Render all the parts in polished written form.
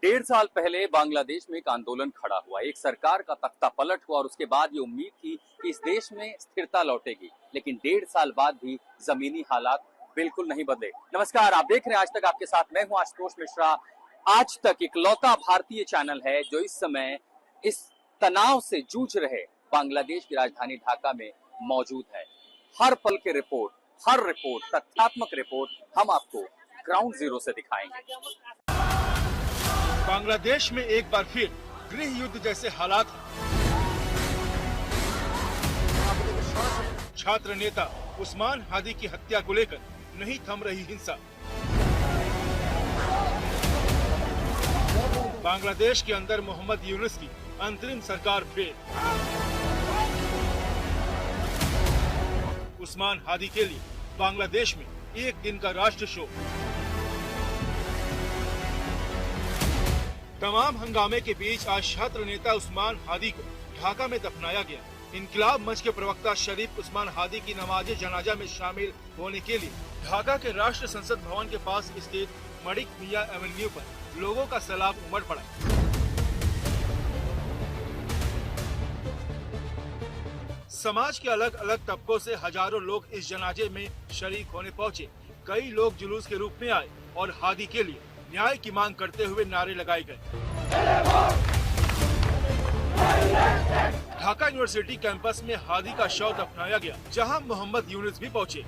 डेढ़ साल पहले बांग्लादेश में एक आंदोलन खड़ा हुआ, एक सरकार का तख्ता पलट हुआ और उसके बाद ये उम्मीद थी कि इस देश में स्थिरता लौटेगी। लेकिन डेढ़ साल बाद भी जमीनी हालात बिल्कुल नहीं बदले। नमस्कार, आप देख रहे हैं आज तक, आपके साथ मैं हूं आशुतोष मिश्रा। आज तक इकलौता भारतीय चैनल है जो इस समय इस तनाव से जूझ रहे बांग्लादेश की राजधानी ढाका में मौजूद है। हर पल की रिपोर्ट, हर रिपोर्ट, तथ्यात्मक रिपोर्ट हम आपको ग्राउंड जीरो से दिखाएंगे। बांग्लादेश में एक बार फिर गृह युद्ध जैसे हालात हैं। छात्र नेता उस्मान हादी की हत्या को लेकर नहीं थम रही हिंसा। बांग्लादेश के अंदर मोहम्मद यूनुस की अंतरिम सरकार फेल। उस्मान हादी के लिए बांग्लादेश में एक दिन का राष्ट्र शोक। तमाम हंगामे के बीच आज छात्र नेता उस्मान हादी को ढाका में दफनाया गया। इनकलाब मंच के प्रवक्ता शरीफ उस्मान हादी की नमाज जनाजा में शामिल होने के लिए ढाका के राष्ट्र संसद भवन के पास स्थित मणिक मिया एवेन्यू पर लोगों का सैलाब उमड़ पड़ा। समाज के अलग अलग तबकों से हजारों लोग इस जनाजे में शरीक होने पहुंचे। कई लोग जुलूस के रूप में आए और हादी के लिए न्याय की मांग करते हुए नारे लगाए गए। ढाका यूनिवर्सिटी कैंपस में हादी का शव दफनाया गया, जहां मोहम्मद यूनुस भी पहुंचे।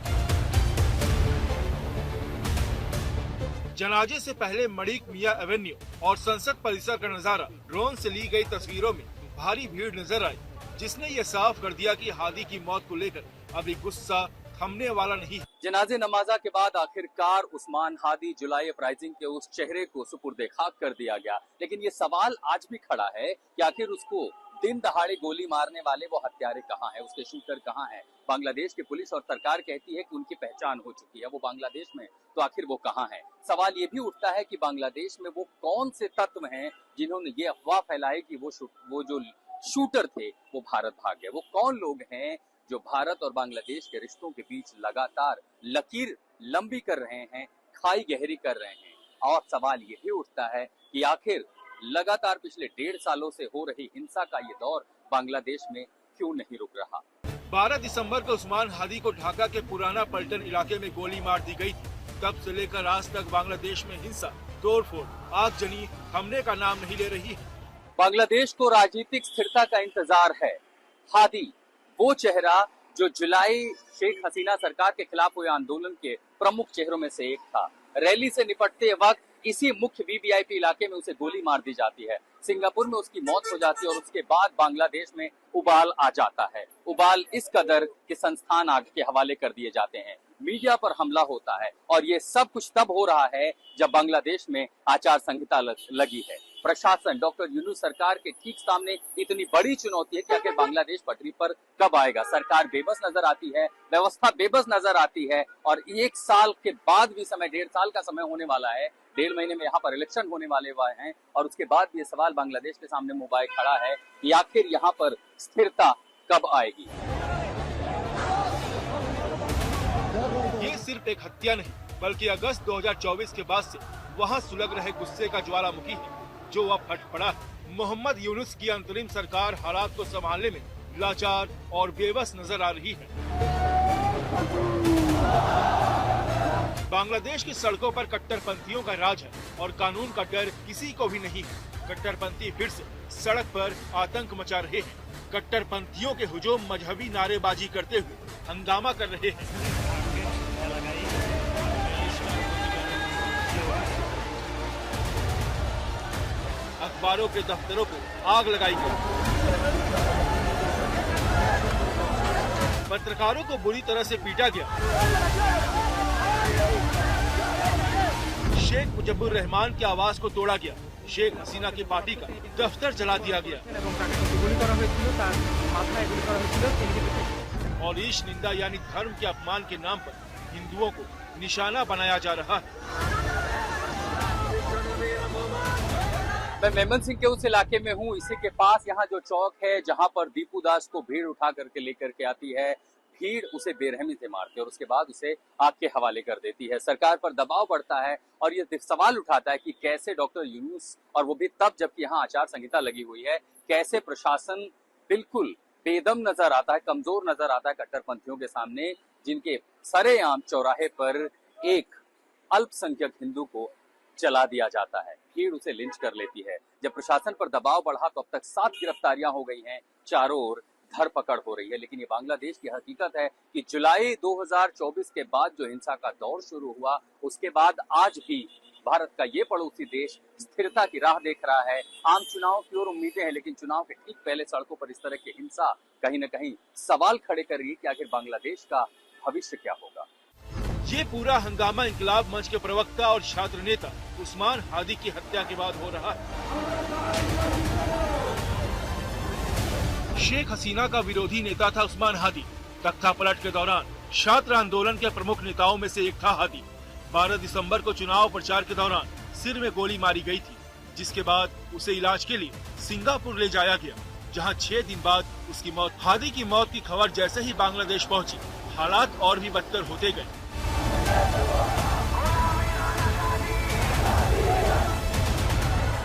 जनाजे से पहले मणिक मिया एवेन्यू और संसद परिसर का नजारा ड्रोन से ली गई तस्वीरों में भारी भीड़ नजर आई, जिसने ये साफ कर दिया कि हादी की मौत को लेकर अभी गुस्सा थमने वाला नहीं। जनाजे नमाजा के बाद आखिरकार उस्मान हादी जुलाई अपराइजिंग के उस चेहरे को सुपुर्दे खाक कर दिया गया। लेकिन ये सवाल आज भी खड़ा है कि आखिर उसको दिन दहाड़े गोली मारने वाले वो हत्यारे कहाँ हैं, उसके शूटर कहाँ हैं। बांग्लादेश की पुलिस और सरकार कहती है कि उनकी पहचान हो चुकी है वो बांग्लादेश में, तो आखिर वो कहाँ है। सवाल ये भी उठता है कि बांग्लादेश में वो कौन से तत्व हैं जिन्होंने ये अफवाह फैलाई कि वो जो शूटर थे वो भारत भाग गए। वो कौन लोग हैं जो भारत और बांग्लादेश के रिश्तों के बीच लगातार लकीर लंबी कर रहे हैं, खाई गहरी कर रहे हैं। और सवाल ये भी उठता है कि आखिर लगातार पिछले 1.5 सालों से हो रही हिंसा का ये दौर बांग्लादेश में क्यों नहीं रुक रहा। 12 दिसंबर को उस्मान हादी को ढाका के पुराना पलटन इलाके में गोली मार दी गई थी। तब से लेकर आज तक बांग्लादेश में हिंसा, तोड़फोड़, आगजनी थमने का नाम नहीं ले रही है। बांग्लादेश को राजनीतिक स्थिरता का इंतजार है। हादी वो चेहरा जो जुलाई शेख हसीना सरकार के खिलाफ हुए आंदोलन के प्रमुख चेहरों में से एक था। रैली से निपटते वक्त इसी मुख्य वीवीआईपी इलाके में उसे गोली मार दी जाती है। सिंगापुर में उसकी मौत हो जाती है और उसके बाद बांग्लादेश में उबाल आ जाता है। उबाल इस कदर के संस्थान आग के हवाले कर दिए जाते हैं, मीडिया पर हमला होता है और ये सब कुछ तब हो रहा है जब बांग्लादेश में आचार संहिता लगी है। प्रशासन, डॉक्टर यूनुस सरकार के ठीक सामने इतनी बड़ी चुनौती है कि आखिर बांग्लादेश पटरी पर कब आएगा। सरकार बेबस नजर आती है, व्यवस्था बेबस नजर आती है और 1 साल के बाद भी समय, 1.5 साल का समय होने वाला है। 1.5 महीने में यहाँ पर इलेक्शन होने वाले हैं और उसके बाद भी ये सवाल बांग्लादेश के सामने मोबाइल खड़ा है कि आखिर यहाँ पर स्थिरता कब आएगी। ये सिर्फ एक हत्या नहीं, बल्कि अगस्त 2024 के बाद से वहाँ सुलग रहे गुस्से का ज्वालामुखी है, जो अब फट पड़ा है। मोहम्मद यूनुस की अंतरिम सरकार हालात को संभालने में लाचार और बेबस नजर आ रही है। बांग्लादेश की सड़कों पर कट्टरपंथियों का राज है और कानून का डर किसी को भी नहीं है। कट्टरपंथी फिर से सड़क पर आतंक मचा रहे हैं। कट्टरपंथियों के हुजूम मजहबी नारेबाजी करते हुए हंगामा कर रहे हैं। अखबारों के दफ्तरों को आग लगाई गई। पत्रकारों को बुरी तरह से पीटा गया। शेख मुजिबुर रहमान के आवास को तोड़ा गया। शेख हसीना की पार्टी का दफ्तर जला दिया गया और ईश निंदा यानी धर्म के अपमान के नाम पर हिंदुओं को निशाना बनाया जा रहा है। मैं मेमन सिंह के उस इलाके में हूँ, इसी के पास यहाँ जो चौक है जहाँ पर दीपू दास को भीड़ उठा करके लेकर के आती है, भीड़ उसे बेरहमी से मारती है और उसके बाद उसे आग के हवाले कर देती है। सरकार पर दबाव बढ़ता है और ये सवाल उठाता है कि कैसे डॉक्टर यूनुस, और वो भी तब जबकि यहाँ आचार संहिता लगी हुई है, कैसे प्रशासन बिल्कुल बेदम नजर आता है, कमजोर नजर आता है कट्टरपंथियों के सामने, जिनके सरेआम चौराहे पर एक अल्पसंख्यक हिंदू को जला दिया जाता है। भीड़ उसे लिंच कर लेती है। जब प्रशासन पर दबाव बढ़ा तो अब तक 7 गिरफ्तारियां हो गई हैं, चारों ओर धरपकड़ हो रही है। लेकिन ये बांग्लादेश की हकीकत है कि जुलाई 2024 के बाद जो हिंसा का दौर शुरू हुआ, उसके बाद आज भी भारत का ये पड़ोसी देश स्थिरता की राह देख रहा है। आम चुनाव की ओर उम्मीदें हैं, लेकिन चुनाव के ठीक पहले सड़कों पर इस तरह की हिंसा कहीं न कहीं सवाल खड़े कर रही है कि आखिर बांग्लादेश का भविष्य क्या होगा। ये पूरा हंगामा इंकलाब मंच के प्रवक्ता और छात्र नेता उस्मान हादी की हत्या के बाद हो रहा है। शेख हसीना का विरोधी नेता था उस्मान हादी। तख्ता पलट के दौरान छात्र आंदोलन के प्रमुख नेताओं में से एक था हादी। 12 दिसंबर को चुनाव प्रचार के दौरान सिर में गोली मारी गई थी, जिसके बाद उसे इलाज के लिए सिंगापुर ले जाया गया, जहां 6 दिन बाद उसकी मौत। हादी की मौत की खबर जैसे ही बांग्लादेश पहुंची, हालात और भी बदतर होते गए।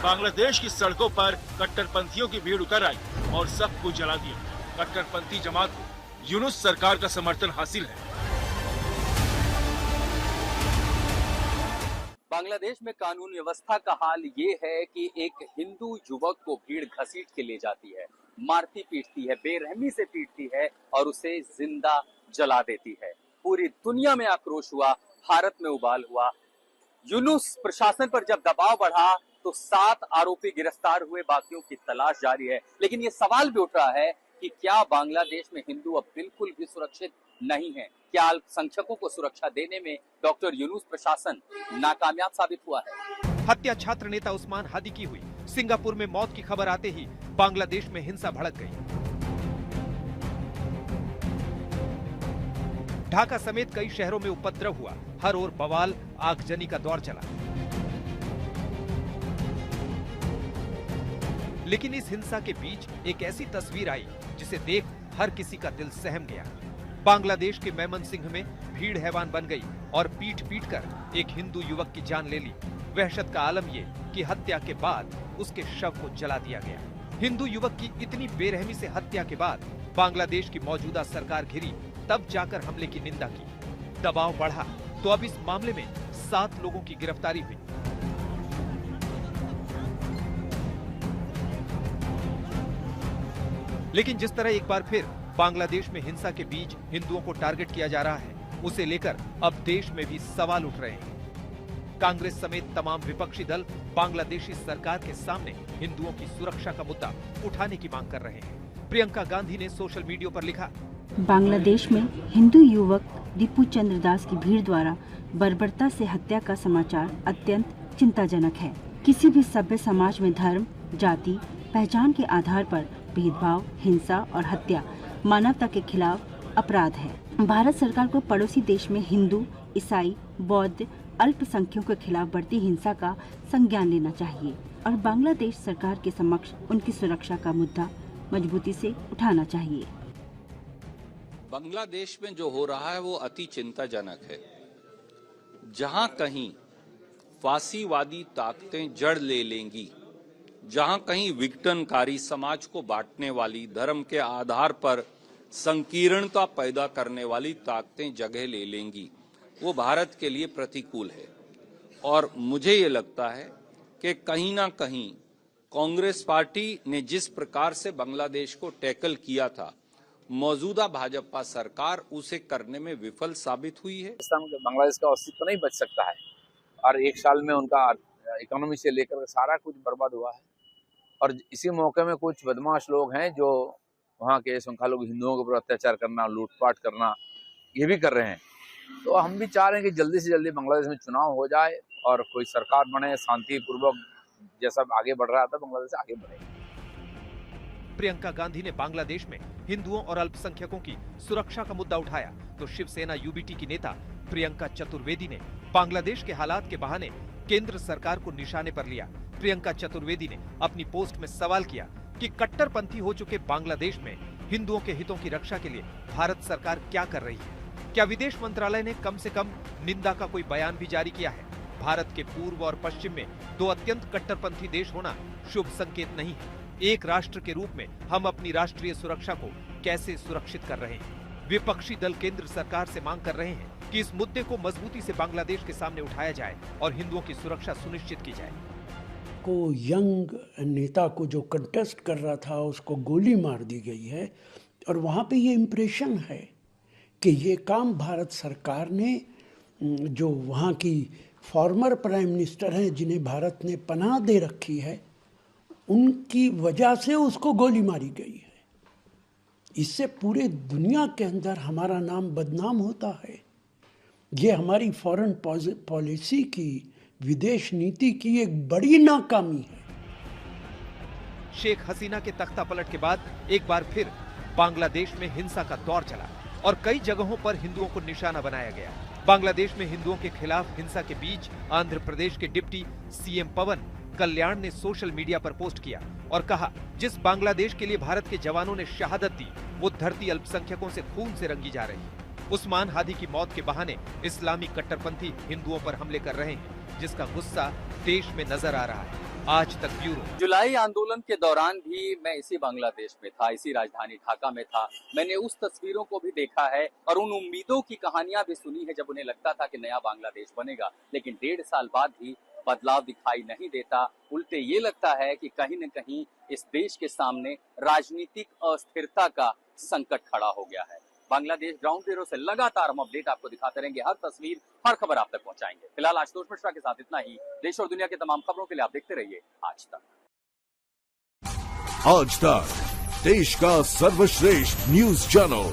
बांग्लादेश की सड़कों पर कट्टरपंथियों की भीड़ उतर आई और सब कुछ जला दिया। कट्टरपंथी जमात को यूनुस सरकार का समर्थन हासिल है। बांग्लादेश में कानून व्यवस्था का हाल ये है कि एक हिंदू युवक को भीड़ घसीट के ले जाती है, मारती पीटती है, बेरहमी से पीटती है और उसे जिंदा जला देती है। पूरी दुनिया में आक्रोश हुआ, भारत में उबाल हुआ। यूनुस प्रशासन पर जब दबाव बढ़ा तो 7 आरोपी गिरफ्तार हुए, बाकियों की तलाश जारी है। लेकिन ये सवाल भी उठ रहा है कि क्या बांग्लादेश में हिंदू अब बिल्कुल भी सुरक्षित नहीं है? क्या अल्पसंख्यकों को सुरक्षा देने में डॉक्टर यूनुस प्रशासन नाकामयाब साबित हुआ है? हत्या छात्र नेता उस्मान हादी की हुई। सिंगापुर में मौत की खबर आते ही बांग्लादेश में हिंसा भड़क गई। ढाका समेत कई शहरों में उपद्रव हुआ, हर ओर बवाल, आगजनी का दौर चला। लेकिन इस हिंसा के बीच एक ऐसी तस्वीर आई जिसे देख हर किसी का दिल सहम गया। बांग्लादेश के मेमनसिंह में भीड़ हैवान बन गई और पीट पीट कर एक हिंदू युवक की जान ले ली। वहशत का आलम ये कि हत्या के बाद उसके शव को जला दिया गया। हिंदू युवक की इतनी बेरहमी से हत्या के बाद बांग्लादेश की मौजूदा सरकार घिरी, तब जाकर हमले की निंदा की। दबाव बढ़ा तो अब इस मामले में 7 लोगों की गिरफ्तारी हुई। लेकिन जिस तरह एक बार फिर बांग्लादेश में हिंसा के बीच हिंदुओं को टारगेट किया जा रहा है, उसे लेकर अब देश में भी सवाल उठ रहे हैं। कांग्रेस समेत तमाम विपक्षी दल बांग्लादेशी सरकार के सामने हिंदुओं की सुरक्षा का मुद्दा उठाने की मांग कर रहे हैं। प्रियंका गांधी ने सोशल मीडिया पर लिखा, बांग्लादेश में हिंदू युवक दीपू चंद्र दास की भीड़ द्वारा बर्बरता से हत्या का समाचार अत्यंत चिंताजनक है। किसी भी सभ्य समाज में धर्म, जाति, पहचान के आधार पर भेदभाव, हिंसा और हत्या मानवता के खिलाफ अपराध है। भारत सरकार को पड़ोसी देश में हिंदू, ईसाई, बौद्ध, अल्पसंख्यकों के खिलाफ बढ़ती हिंसा का संज्ञान लेना चाहिए और बांग्लादेश सरकार के समक्ष उनकी सुरक्षा का मुद्दा मजबूती से उठाना चाहिए। बांग्लादेश में जो हो रहा है वो अति चिंताजनक है। जहां कहीं फांसीवादी ताकतें जड़ ले लेंगी, जहां कहीं विघटनकारी समाज को बांटने वाली, धर्म के आधार पर संकीर्णता पैदा करने वाली ताकतें जगह ले लेंगी, वो भारत के लिए प्रतिकूल है। और मुझे ये लगता है कि कहीं ना कहीं कांग्रेस पार्टी ने जिस प्रकार से बांग्लादेश को टैकल किया था, मौजूदा भाजपा सरकार उसे करने में विफल साबित हुई है। बांग्लादेश का अस्तित्व नहीं बच सकता है और 1 साल में उनका इकोनॉमी से लेकर सारा कुछ बर्बाद हुआ है। और इसी मौके में कुछ बदमाश लोग हैं जो वहाँ के संख्यालघु हिंदुओं के ऊपर अत्याचार करना, लूटपाट करना, ये भी कर रहे हैं। तो हम भी चाह रहे हैं कि जल्दी से जल्दी बांग्लादेश में चुनाव हो जाए और कोई सरकार बने, शांतिपूर्वक जैसा आगे बढ़ रहा था बांग्लादेश आगे बढ़े। प्रियंका गांधी ने बांग्लादेश में हिंदुओं और अल्पसंख्यकों की सुरक्षा का मुद्दा उठाया तो शिवसेना यूबीटी की नेता प्रियंका चतुर्वेदी ने बांग्लादेश के हालात के बहाने केंद्र सरकार को निशाने पर लिया। प्रियंका चतुर्वेदी ने अपनी पोस्ट में सवाल किया कि कट्टरपंथी हो चुके बांग्लादेश में हिंदुओं के हितों की रक्षा के लिए भारत सरकार क्या कर रही है? क्या विदेश मंत्रालय ने कम से कम निंदा का कोई बयान भी जारी किया है? भारत के पूर्व और पश्चिम में दो अत्यंत कट्टरपंथी देश होना शुभ संकेत नहीं है। एक राष्ट्र के रूप में हम अपनी राष्ट्रीय सुरक्षा को कैसे सुरक्षित कर रहे हैं? विपक्षी दल केंद्र सरकार से मांग कर रहे हैं कि इस मुद्दे को मजबूती से बांग्लादेश के सामने उठाया जाए और हिंदुओं की सुरक्षा सुनिश्चित की जाए। को यंग नेता को जो कंटेस्ट कर रहा था उसको गोली मार दी गई है और वहाँ पे ये इम्प्रेशन है कि ये काम भारत सरकार ने, जो वहाँ की फॉर्मर प्राइम मिनिस्टर हैं जिन्हें भारत ने पनाह दे रखी है, उनकी वजह से उसको गोली मारी गई है। इससे पूरे दुनिया के अंदर हमारा नाम बदनाम होता है। ये हमारी फॉरेन पॉलिसी की, विदेश नीति की एक बड़ी नाकामी है। शेख हसीना के तख्ता पलट के बाद एक बार फिर बांग्लादेश में हिंसा का दौर चला और कई जगहों पर हिंदुओं को निशाना बनाया गया। बांग्लादेश में हिंदुओं के खिलाफ हिंसा के बीच आंध्र प्रदेश के डिप्टी सीएम पवन कल्याण ने सोशल मीडिया पर पोस्ट किया और कहा, जिस बांग्लादेश के लिए भारत के जवानों ने शहादत दी, वो धरती अल्पसंख्यकों से खून से रंगी जा रही है। उस्मान हादी की मौत के बहाने इस्लामी कट्टरपंथी हिंदुओं पर हमले कर रहे हैं, जिसका गुस्सा देश में नजर आ रहा है। आज तक ब्यूरो। जुलाई आंदोलन के दौरान भी मैं इसी बांग्लादेश में था, इसी राजधानी ढाका में था। मैंने उस तस्वीरों को भी देखा है और उन उम्मीदों की कहानियां भी सुनी है जब उन्हें लगता था कि नया बांग्लादेश बनेगा, लेकिन 1.5 साल बाद भी बदलाव दिखाई नहीं देता। उल्टे ये लगता है कि कहीं न कहीं इस देश के सामने राजनीतिक अस्थिरता का संकट खड़ा हो गया है। बांग्लादेश ग्राउंड जीरो से लगातार हम अपडेट आपको दिखाते रहेंगे, हर तस्वीर, हर खबर आप तक पहुंचाएंगे। फिलहाल आशुतोष मिश्रा के साथ इतना ही। देश और दुनिया की तमाम खबरों के लिए आप देखते रहिए आज तक। आज तक, देश का सर्वश्रेष्ठ न्यूज चैनल।